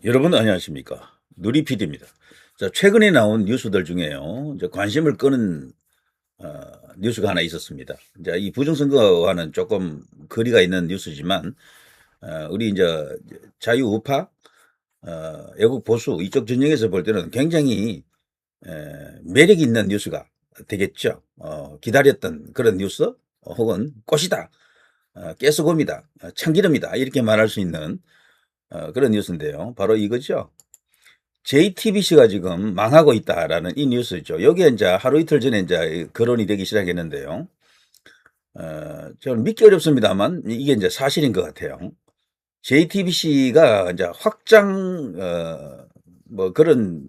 여러분 안녕하십니까? 누리 PD입니다. 자, 최근에 나온 뉴스들 중에요. 이제 관심을 끄는 어, 뉴스가 하나 있었습니다. 이제 이 부정선거와는 조금 거리가 있는 뉴스지만 우리 이제 자유우파, 애국 보수 이쪽 진영에서 볼 때는 굉장히 매력 있는 뉴스가 되겠죠. 기다렸던 그런 뉴스, 혹은 꽃이다, 깨소금이다, 참기름이다 이렇게 말할 수 있는 그런 뉴스인데요. 바로 이거죠. JTBC가 지금 망하고 있다라는 이 뉴스죠. 여기에 이제 하루 이틀 전에 이제 거론이 되기 시작했는데요. 저는 믿기 어렵습니다만 이게 이제 사실인 것 같아요. JTBC가 이제 확장, 뭐 그런,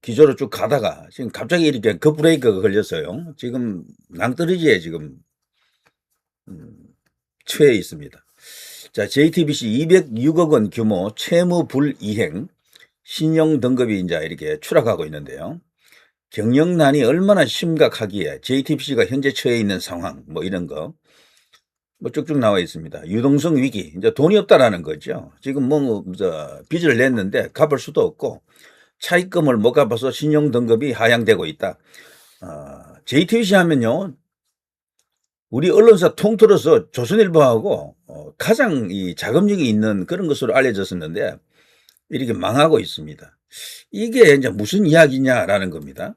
기조로 쭉 가다가 지금 갑자기 이렇게 급브레이크가 걸렸어요. 지금 낭떠러지에 지금, 처해 있습니다. 자, JTBC 206억 원 규모 채무 불이행, 신용 등급이 이제 이렇게 추락하고 있는데요. 경영난이 얼마나 심각하기에 JTBC가 현재 처해 있는 상황, 뭐 이런 거, 뭐 쭉쭉 나와 있습니다. 유동성 위기, 이제 돈이 없다라는 거죠. 지금 빚을 냈는데 갚을 수도 없고, 차입금을 못 갚아서 신용 등급이 하향되고 있다. JTBC 하면요, 우리 언론사 통틀어서 조선일보하고 가장 이 자금력이 있는 그런 것으로 알려졌었는데 이렇게 망하고 있습니다. 이게 이제 무슨 이야기냐라는 겁니다.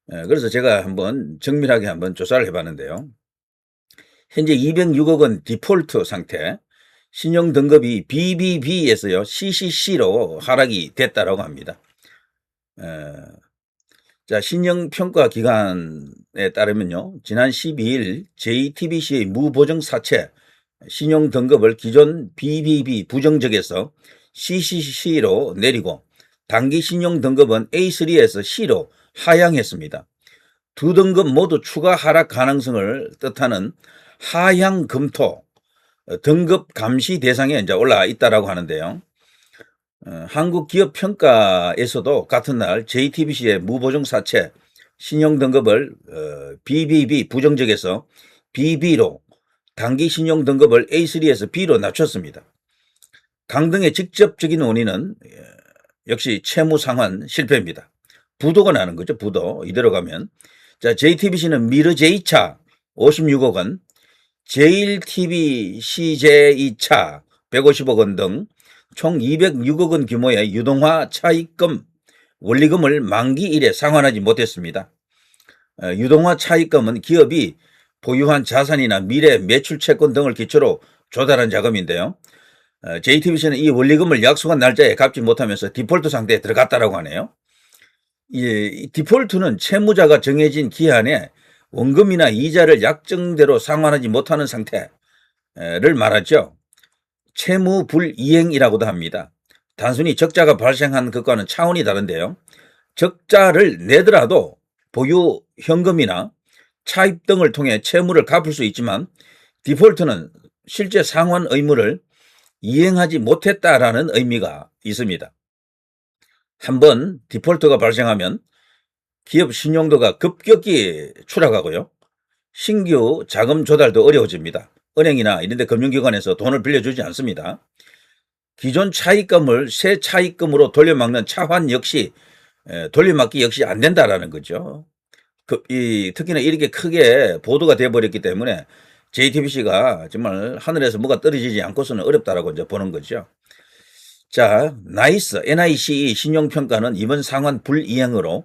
그래서 제가 한번 정밀하게 한번 조사를 해봤는데요. 현재 206억 원 디폴트 상태, 신용 등급이 BBB에서요 CCC로 하락이 됐다라고 합니다. 자, 신용평가 기관에 따르면요, 지난 12일 JTBC의 무보정 사채 신용 등급을 기존 BBB 부정적에서 CCC로 내리고 단기 신용 등급은 A3에서 C로 하향했습니다. 두 등급 모두 추가 하락 가능성을 뜻하는 하향 검토 등급 감시 대상에 이제 올라 있다라고 하는데요. 한국기업평가에서도 같은 날 JTBC의 무보정 사채 신용 등급을 BBB 부정적에서 BB로, 단기 신용 등급을 A3에서 B로 낮췄습니다. 강등의 직접적인 원인은 역시 채무 상환 실패입니다. 부도가 나는 거죠. 부도. 이대로 가면. 자, JTBC는 미르-J차 56억 원, 제일TV CJ2차 150억 원 등 총 206억 원 규모의 유동화 차입금 원리금을 만기 이래 상환하지 못했습니다. 유동화 차입금은 기업이 보유한 자산이나 미래 매출 채권 등을 기초로 조달한 자금인데요. JTBC는 이 원리금을 약속한 날짜에 갚지 못하면서 디폴트 상태에 들어갔다라고 하네요. 이 디폴트는 채무자가 정해진 기한에 원금이나 이자를 약정대로 상환하지 못하는 상태를 말하죠. 채무 불이행이라고도 합니다. 단순히 적자가 발생한 것과는 차원이 다른데요. 적자를 내더라도 보유 현금이나 차입 등을 통해 채무를 갚을 수 있지만 디폴트는 실제 상환 의무를 이행하지 못했다라는 의미가 있습니다. 한번 디폴트가 발생하면 기업 신용도가 급격히 추락하고요. 신규 자금 조달도 어려워집니다. 은행이나 이런 데 금융기관에서 돈을 빌려주지 않습니다. 기존 차입금을 새 차입금으로 돌려막는 차환 역시 돌려막기 역시 안 된다라는 거죠. 특히나 이렇게 크게 보도가 돼버렸기 때문에 JTBC가 정말 하늘에서 뭐가 떨어지지 않고서는 어렵다라고 이제 보는 거죠. 자, NICE 신용평가는 이번 상환 불이행으로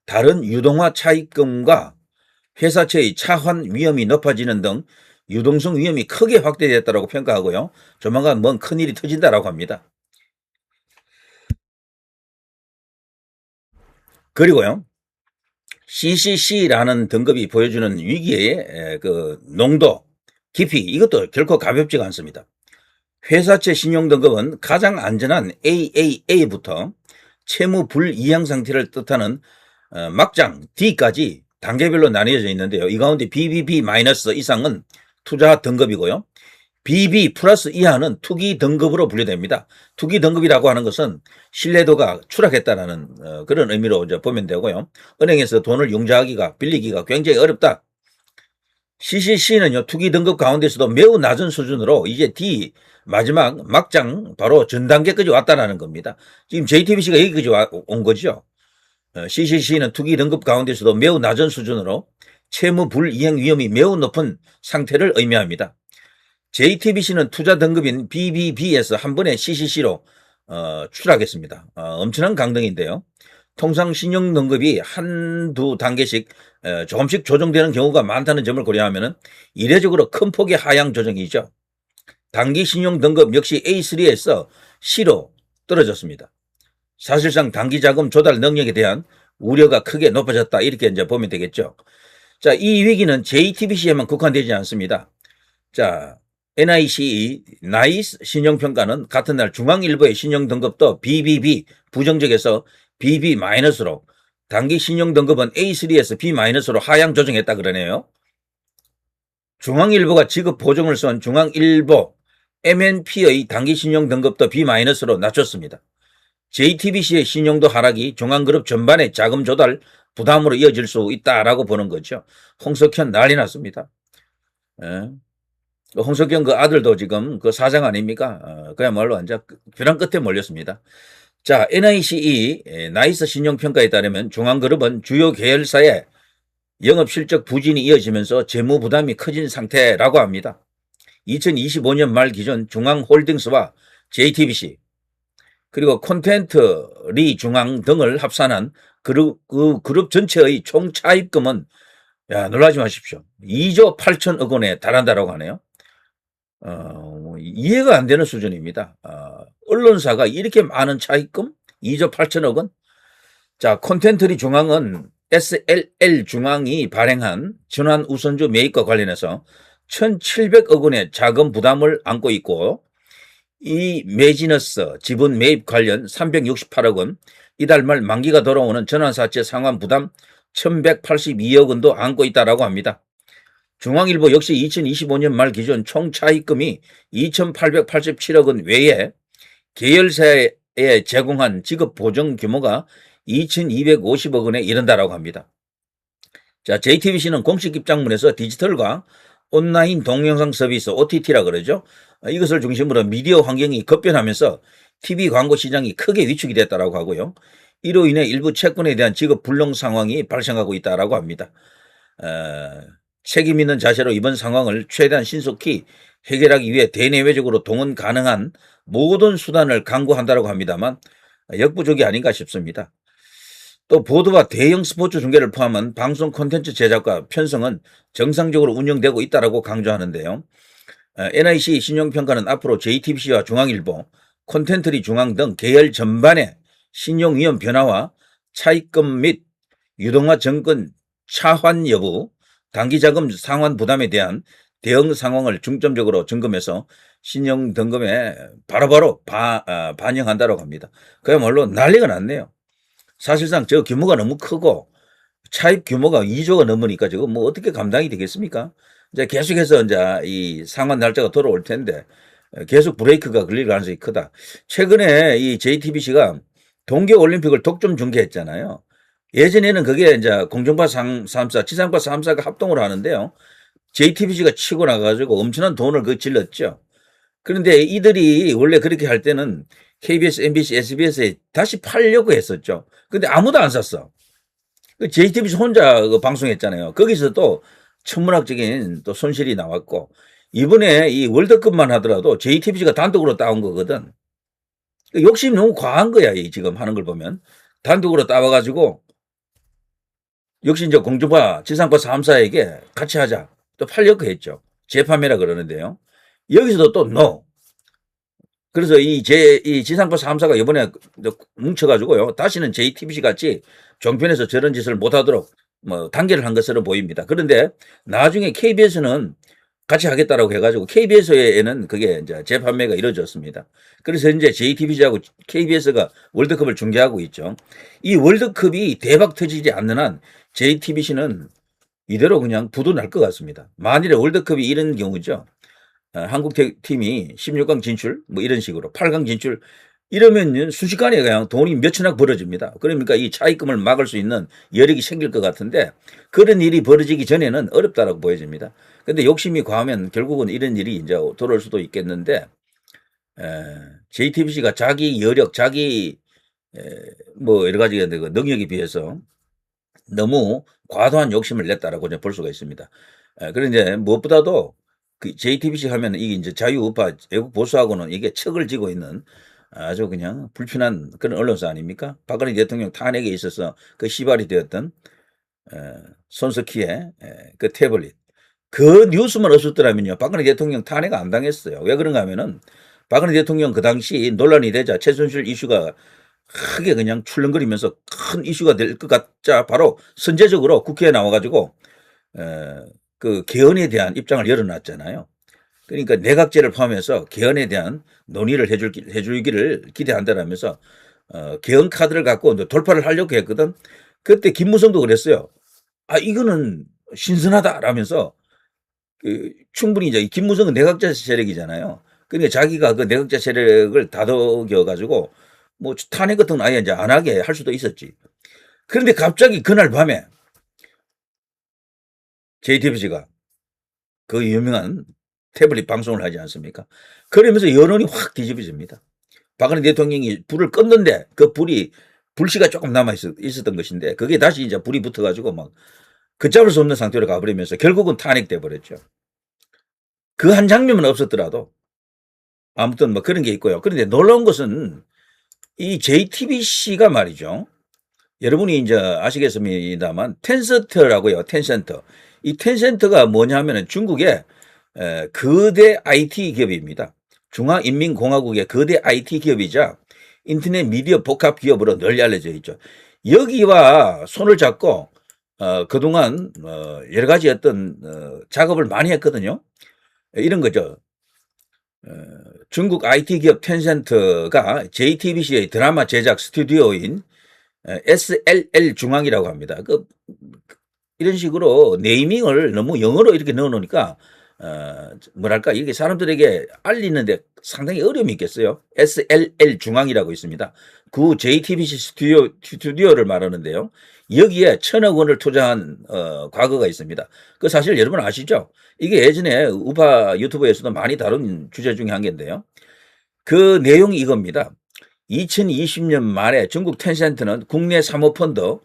다른 유동화 차입금과 회사채의 차환 위험이 높아지는 등 유동성 위험이 크게 확대됐다고 평가하고요. 조만간 뭔 큰일이 터진다라고 합니다. 그리고요, CCC라는 등급이 보여주는 위기의 그 농도, 깊이, 이것도 결코 가볍지가 않습니다. 회사채 신용 등급은 가장 안전한 AAA부터 채무 불이행 상태를 뜻하는 막장 D까지 단계별로 나뉘어져 있는데요. 이 가운데 BBB- 이상은 투자 등급이고요. BB 플러스 이하는 투기 등급으로 분류됩니다. 투기 등급이라고 하는 것은 신뢰도가 추락했다는 그런 의미로 이제 보면 되고요. 은행에서 돈을 융자하기가, 빌리기가 굉장히 어렵다. CCC는요, 투기 등급 가운데서도 매우 낮은 수준으로 이제 D 마지막 막장 바로 전 단계까지 왔다라는 겁니다. 지금 JTBC가 여기까지 온 거죠. CCC는 투기 등급 가운데서도 매우 낮은 수준으로 채무 불이행 위험이 매우 높은 상태를 의미합니다. JTBC는 투자 등급인 BBB에서 한 번에 CCC로 추락했습니다. 엄청난 강등인데요. 통상 신용 등급이 한두 단계씩 조금씩 조정되는 경우가 많다는 점을 고려하면 이례적으로 큰 폭의 하향 조정이죠. 단기 신용 등급 역시 A3에서 C로 떨어졌습니다. 사실상 단기 자금 조달 능력에 대한 우려가 크게 높아졌다 이렇게 이제 보면 되겠죠. 자, 이 위기는 JTBC에만 국한되지 않습니다. 자, NICE 나이스 신용평가는 같은 날 중앙일보의 신용등급도 BBB 부정적에서 BB-로 단기 신용등급은 A3에서 B-로 하향 조정했다 그러네요. 중앙일보가 지급 보정을 쏜 중앙일보 MNP의 단기 신용등급도 B-로 낮췄습니다. JTBC의 신용도 하락이 중앙그룹 전반의 자금 조달 부담으로 이어질 수 있다라고 보는 거죠. 홍석현 난리 났습니다. 홍석현 그 아들도 지금 그 사장 아닙니까? 그야말로 완전 벼랑 끝에 몰렸습니다. 자, NICE 나이스 신용평가에 따르면 중앙그룹은 주요 계열사의 영업실적 부진이 이어지면서 재무 부담이 커진 상태라고 합니다. 2025년 말 기준 중앙홀딩스와 JTBC 그리고 콘텐트 리중앙 등을 합산한 그 그룹 전체의 총 차입금은 놀라지 마십시오. 2조 8천억 원에 달한다라고 하네요. 이해가 안 되는 수준입니다. 언론사가 이렇게 많은 차입금? 2조 8천억 원? 자, 콘텐트리 중앙은 SLL 중앙이 발행한 전환 우선주 매입과 관련해서 1,700억 원의 자금 부담을 안고 있고 이 매지너스 지분 매입 관련 368억 원, 이달 말 만기가 돌아오는 전환사채 상환 부담 1,182억 원도 안고 있다라고 합니다. 중앙일보 역시 2025년 말 기준 총 차입금이 2,887억 원 외에 계열사에 제공한 지급 보정 규모가 2,250억 원에 이른다라고 합니다. 자, JTBC는 공식 입장문에서 디지털과 온라인 동영상 서비스 OTT라 그러죠. 이것을 중심으로 미디어 환경이 급변하면서 TV 광고 시장이 크게 위축이 됐다라고 하고요. 이로 인해 일부 채권에 대한 지급 불능 상황이 발생하고 있다라고 합니다. 책임 있는 자세로 이번 상황을 최대한 신속히 해결하기 위해 대내외적으로 동원 가능한 모든 수단을 강구한다고 합니다만 역부족이 아닌가 싶습니다. 또 보도와 대형 스포츠 중계를 포함한 방송 콘텐츠 제작과 편성은 정상적으로 운영되고 있다고 강조하는데요. NIC 신용평가는 앞으로 JTBC와 중앙일보, 콘텐트리 중앙 등 계열 전반의 신용위험 변화와 차입금 및 유동화 정권 차환 여부, 단기자금 상환 부담에 대한 대응 상황을 중점적으로 점검해서 신용 등급에 바로바로 반영한다고 합니다. 그야말로 난리가 났네요. 사실상 저 규모가 너무 크고 차입 규모가 2조가 넘으니까 지금 뭐 어떻게 감당이 되겠습니까? 이제 계속해서 이제 이 상환 날짜가 돌아올 텐데 계속 브레이크가 걸릴 가능성이 크다. 최근에 이 JTBC가 동계올림픽을 독점 중계했잖아요. 예전에는 그게 이제 공중파 3사, 지상파 3사가 합동으로 하는데요. JTBC가 치고 나가지고 엄청난 돈을 질렀죠. 그런데 이들이 원래 그렇게 할 때는 KBS, MBC, SBS에 다시 팔려고 했었죠. 근데 아무도 안 샀어. JTBC 혼자 방송했잖아요. 거기서 또 천문학적인 또 손실이 나왔고, 이번에 이 월드컵만 하더라도 JTBC가 단독으로 따온 거거든. 욕심이 너무 과한 거야, 이 지금 하는 걸 보면. 단독으로 따와가지고, 역시 이제 공중파, 지상파 3사에게 같이 하자. 또 팔려고 했죠. 재판매라 그러는데요. 여기서도 또 no. 그래서 이 지상파 3사가 이번에 뭉쳐가지고요. 다시는 JTBC 같이 종편에서 저런 짓을 못하도록 뭐 단계를 한 것으로 보입니다. 그런데 나중에 KBS는 같이 하겠다라고 해가지고 KBS에는 그게 이제 재판매가 이루어졌습니다. 그래서 이제 JTBC하고 KBS가 월드컵을 중계하고 있죠. 이 월드컵이 대박 터지지 않는 한 JTBC는 이대로 그냥 부도 날 것 같습니다. 만일에 월드컵이 이런 경우죠. 한국 팀이 16강 진출 뭐 이런 식으로 8강 진출 이러면 순식간에 그냥 돈이 몇천억 벌어집니다. 그러니까 이 차입금을 막을 수 있는 여력이 생길 것 같은데 그런 일이 벌어지기 전에는 어렵다라고 보여집니다. 근데 욕심이 과하면 결국은 이런 일이 이제 돌아올 수도 있겠는데 JTBC가 자기 여력, 자기 뭐 여러 가지 그 능력에 비해서 너무 과도한 욕심을 냈다라고 볼 수가 있습니다. 그런데 무엇보다도 그 JTBC 하면 이게 이제 자유우파 애국 보수하고는 이게 척을 지고 있는 아주 그냥 불편한 그런 언론사 아닙니까? 박근혜 대통령 탄핵에 있어서 그 시발이 되었던 손석희의 그 태블릿. 그 뉴스만 없었더라면요, 박근혜 대통령 탄핵 안 당했어요. 왜 그런가 하면은 박근혜 대통령 그 당시 논란이 되자 최순실 이슈가 크게 그냥 출렁거리면서 큰 이슈가 될 것 같자 바로 선제적으로 국회에 나와가지고 그 개헌에 대한 입장을 열어놨잖아요. 그러니까 내각제를 포함해서 개헌에 대한 논의를 해주기를 기대한다라면서 개헌 카드를 갖고 돌파를 하려고 했거든. 그때 김무성도 그랬어요. 아, 이거는 신선하다라면서 충분히 이제 김무성은 내각제 세력이잖아요. 그러니까 자기가 그 내각제 세력을 다독여 가지고 뭐 탄핵 같은 건 아예 이제 안 하게 할 수도 있었지. 그런데 갑자기 그날 밤에 JTBC가 그 유명한 태블릿 방송을 하지 않습니까? 그러면서 여론이 확 뒤집어집니다. 박근혜 대통령이 불을 껐는데 그 불씨가 조금 남아 있었던 것인데 그게 다시 이제 불이 붙어가지고 막 걷잡을 수 없는 상태로 가버리면서 결국은 탄핵돼 버렸죠. 그 한 장면만 없었더라도 아무튼 뭐 그런 게 있고요. 그런데 놀라운 것은 이 JTBC가 말이죠. 여러분이 이제 아시겠습니다만 텐센트라고요. 텐센트. 이 텐센트가 뭐냐면은 중국의 거대 IT 기업입니다. 중화인민공화국의 거대 IT 기업이자 인터넷 미디어 복합 기업으로 널리 알려져 있죠. 여기와 손을 잡고 그동안 여러 가지 어떤 작업을 많이 했거든요. 이런 거죠. 중국 IT 기업 텐센트가 JTBC의 드라마 제작 스튜디오인 SLL 중앙이라고 합니다. 이런 식으로 네이밍을 너무 영어로 이렇게 넣어놓으니까 뭐랄까 이게 사람들에게 알리는데 상당히 어려움이 있겠어요. SLL 중앙이라고 있습니다. 그 JTBC 스튜디오를 말하는데요. 여기에 1,000억 원을 투자한 과거가 있습니다. 그 사실 여러분 아시죠? 이게 예전에 우파 유튜브에서도 많이 다룬 주제 중에 한 개인데요. 그 내용이 이겁니다. 2020년 말에 중국 텐센트는 국내 사모펀드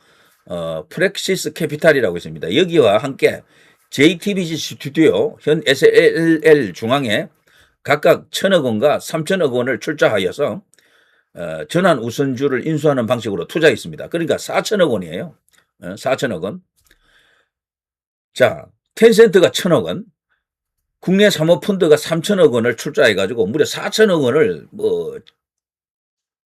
프렉시스 캐피탈이라고 있습니다. 여기와 함께 JTBC 스튜디오 현 SLL 중앙에 각각 1,000억 원과 3,000억 원을 출자하여서 전환 우선주를 인수하는 방식으로 투자했습니다. 그러니까 4,000억 원이에요. 4,000억 원. 자, 텐센트가 1,000억 원, 국내 사모펀드가 3,000억 원을 출자해가지고 무려 4,000억 원을 뭐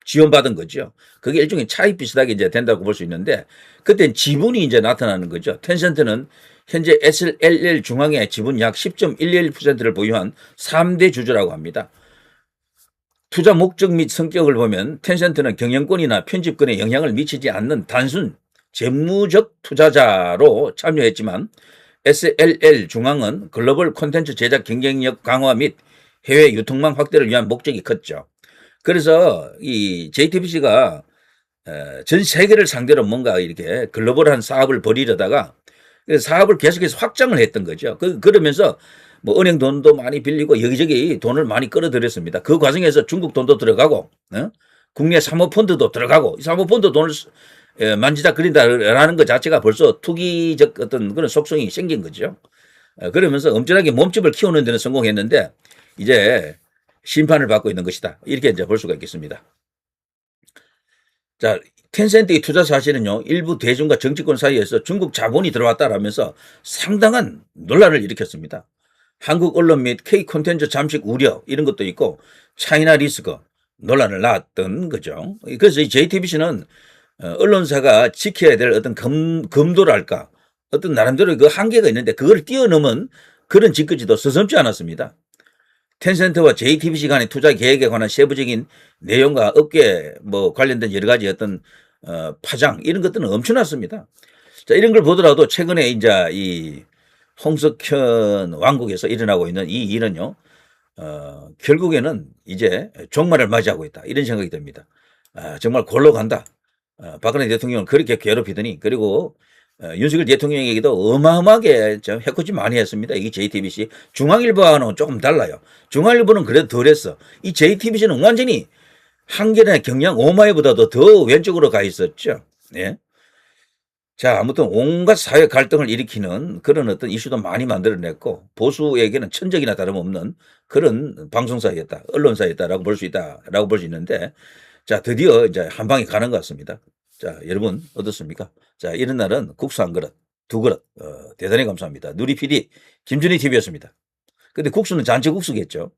지원받은 거죠. 그게 일종의 차익 비슷하게 이제 된다고 볼 수 있는데, 그때 지분이 이제 나타나는 거죠. 텐센트는 현재 SLL 중앙의 지분 약 10.11%를 보유한 3대 주주라고 합니다. 투자 목적 및 성격을 보면 텐센트는 경영권이나 편집권에 영향을 미치지 않는 단순 재무적 투자자로 참여했지만 SLL 중앙은 글로벌 콘텐츠 제작 경쟁력 강화 및 해외 유통망 확대를 위한 목적이 컸죠. 그래서 이 JTBC가 전 세계를 상대로 뭔가 이렇게 글로벌한 사업을 벌이려다가 사업을 계속해서 확장을 했던 거죠. 그러면서 뭐 은행 돈도 많이 빌리고 여기저기 돈을 많이 끌어들였습니다. 그 과정에서 중국 돈도 들어가고 국내 사모펀드도 들어가고 사모펀드 돈을 만지작 그린다라는 것 자체가 벌써 투기적 어떤 그런 속성이 생긴 거죠. 그러면서 엄청나게 몸집을 키우는 데는 성공했는데 이제 심판을 받고 있는 것이다. 이렇게 이제 볼 수가 있겠습니다. 자, 텐센트의 투자 사실은요, 일부 대중과 정치권 사이에서 중국 자본이 들어왔다라면서 상당한 논란을 일으켰습니다. 한국 언론 및 K 콘텐츠 잠식 우려 이런 것도 있고 차이나 리스크 논란을 낳았던 거죠. 그래서 이 JTBC는 언론사가 지켜야 될 어떤 검도랄까 어떤 나름대로 그 한계가 있는데 그걸 뛰어넘은 그런 짓거지도 서슴지 않았습니다. 텐센트와 JTBC 간의 투자 계획에 관한 세부적인 내용과 업계 뭐 관련된 여러 가지 어떤 파장 이런 것들은 엄청났습니다. 자, 이런 걸 보더라도 최근에 이제 이 홍석현 왕국에서 일어나고 있는 이 일은요, 결국에는 이제 종말을 맞이하고 있다. 이런 생각이 듭니다. 정말 골로 간다. 박근혜 대통령을 그렇게 괴롭히더니 그리고 윤석열 대통령에게도 어마어마하게 좀 해코지 많이 했습니다. 이 JTBC. 중앙일보와는 조금 달라요. 중앙일보는 그래도 덜했어. 이 JTBC는 완전히 한겨레나 경향 오마이보다도 더 왼쪽으로 가 있었죠. 예. 자, 아무튼 온갖 사회 갈등을 일으키는 그런 어떤 이슈도 많이 만들어냈고 보수에게는 천적이나 다름없는 그런 방송사였다, 언론사였다라고 볼 수 있다라고 볼 수 있는데, 자, 드디어 이제 한 방에 가는 것 같습니다. 자, 여러분 어떻습니까? 자, 이런 날은 국수 한 그릇, 두 그릇, 대단히 감사합니다. 누리 PD, 김준희 TV였습니다. 근데 국수는 잔치국수겠죠.